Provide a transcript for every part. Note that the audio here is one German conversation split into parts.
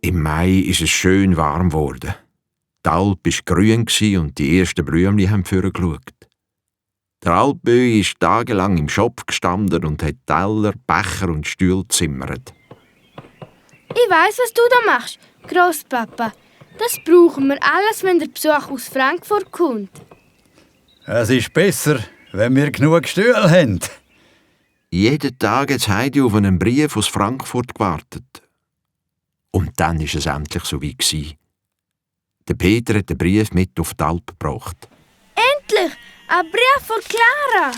Im Mai ist es schön warm geworden. Die Alp war grün und die ersten Blümchen haben vorgeschaut. Der Alpböi ist tagelang im Schopf gestanden und hat Teller, Becher und Stühle gezimmert. Ich weiss, was du da machst, Grosspapa. Das brauchen wir alles, wenn der Besuch aus Frankfurt kommt. Es ist besser, wenn wir genug Stühle haben. Jeden Tag hat Heidi auf einen Brief aus Frankfurt gewartet. Und dann war es endlich so weit. Der Peter hat den Brief mit auf die Alp gebracht. Endlich! Ein Brief von Clara!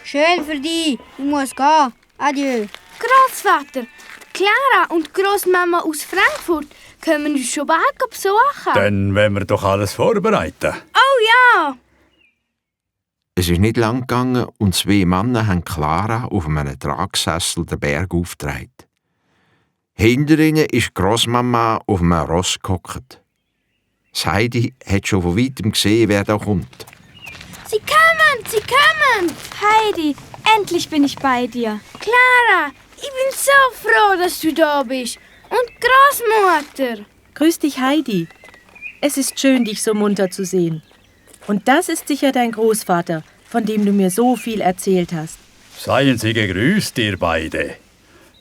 Schön für dich. Ich muss gehen. Adieu. Großvater, Clara und Großmama aus Frankfurt kommen uns schon bald besuchen. Dann wollen wir doch alles vorbereiten. Oh ja! Es ist nicht lang gegangen und 2 Männer haben Clara auf einem Tragsessel den Berg aufgetragen. Hinter ihnen ist Großmama auf einem Ross gehockt. Heidi hat schon von weitem gesehen, wer da kommt. Sie kommen! Sie kommen! Heidi, endlich bin ich bei dir. Clara, ich bin so froh, dass du da bist. Und Großmutter. Grüß dich, Heidi. Es ist schön, dich so munter zu sehen. Und das ist sicher dein Großvater, von dem du mir so viel erzählt hast. Seien Sie gegrüßt, ihr beide.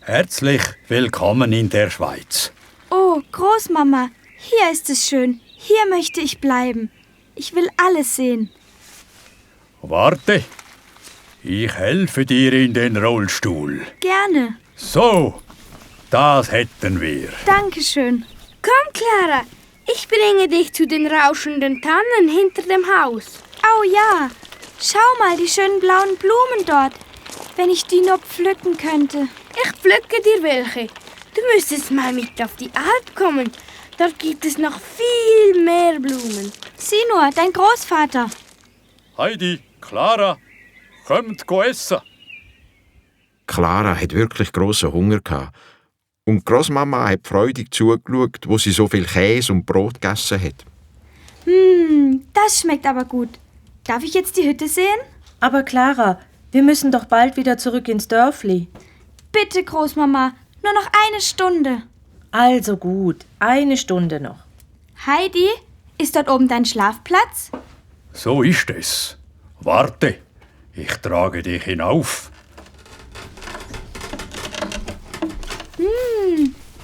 Herzlich willkommen in der Schweiz. Oh, Großmama, hier ist es schön. Hier möchte ich bleiben. Ich will alles sehen. Warte, ich helfe dir in den Rollstuhl. Gerne. So, das hätten wir. Dankeschön. Komm, Clara, ich bringe dich zu den rauschenden Tannen hinter dem Haus. Oh ja, schau mal die schönen blauen Blumen dort. Wenn ich die nur pflücken könnte. Ich pflücke dir welche. Du müsstest mal mit auf die Alp kommen. Dort gibt es noch viel mehr Blumen. Sieh nur, dein Großvater. Heidi, Clara, kommt essen. Clara hat wirklich grossen Hunger gehabt. Und Großmama hat freudig zugeschaut, wo sie so viel Käse und Brot gegessen hat. Das schmeckt aber gut. Darf ich jetzt die Hütte sehen? Aber Clara, wir müssen doch bald wieder zurück ins Dörfli. Bitte, Großmama, nur noch 1 Stunde. Also gut, 1 Stunde noch. Heidi, ist dort oben dein Schlafplatz? So ist es. Warte, ich trage dich hinauf.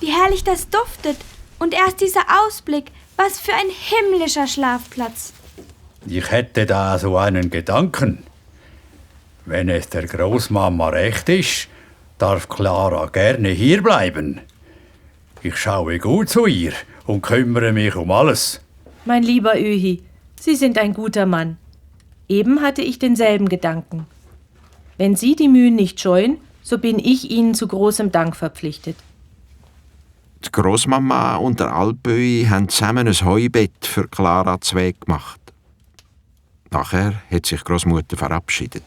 Wie herrlich das duftet. Und erst dieser Ausblick. Was für ein himmlischer Schlafplatz. Ich hätte da so einen Gedanken. Wenn es der Großmama recht ist, darf Clara gerne hier bleiben. Ich schaue gut zu ihr und kümmere mich um alles. Mein lieber Öhi, Sie sind ein guter Mann. Eben hatte ich denselben Gedanken. Wenn Sie die Mühen nicht scheuen, so bin ich Ihnen zu großem Dank verpflichtet. Die Großmama und der Alpböi haben zusammen ein Heubett für Clara Zweig gemacht. Nachher hat sich Großmutter verabschiedet.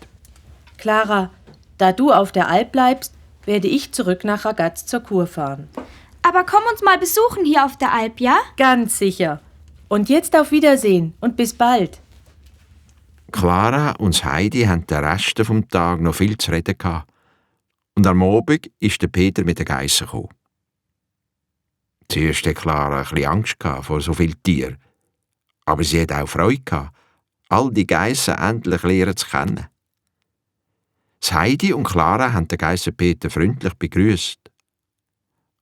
Clara, da du auf der Alp bleibst, werde ich zurück nach Ragaz zur Kur fahren. Aber komm uns mal besuchen hier auf der Alp, ja? Ganz sicher. Und jetzt auf Wiedersehen und bis bald. Clara und Heidi hatten den Rest vom Tag noch viel zu reden gehabt. Und am Abend ist der Peter mit den Geissen gekommen. Zuerst hatte Clara ein bisschen Angst vor so vielen Tieren. Aber sie hatte auch Freude gehabt, all die Geissen endlich lernen zu kennen. Heidi und Clara haben den Geissen Peter freundlich begrüßt.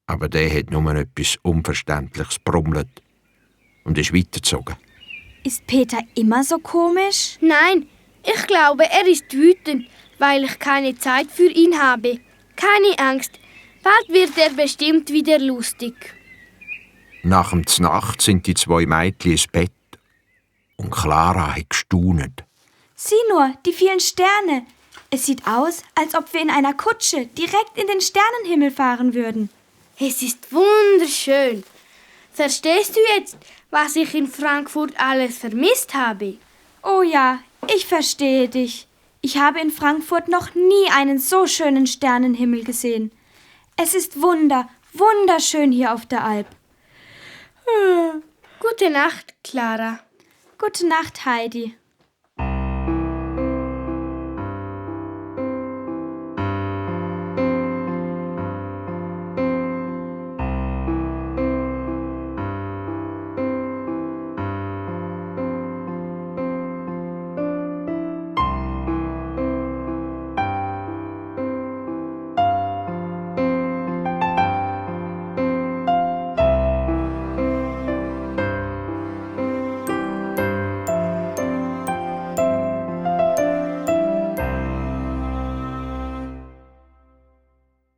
Aber der hat nur etwas Unverständliches brummelt und ist weitergezogen. Ist Peter immer so komisch? Nein, ich glaube, er ist wütend, weil ich keine Zeit für ihn habe. Keine Angst, bald wird er bestimmt wieder lustig. Nach dem Znacht sind die 2 Mädchen ins Bett und Clara hat gestaunet. Sieh nur, die vielen Sterne. Es sieht aus, als ob wir in einer Kutsche direkt in den Sternenhimmel fahren würden. Es ist wunderschön. Verstehst du jetzt, was ich in Frankfurt alles vermisst habe? Oh ja, ich verstehe dich. Ich habe in Frankfurt noch nie einen so schönen Sternenhimmel gesehen. Es ist wunderschön hier auf der Alp. Gute Nacht, Clara. Gute Nacht, Heidi.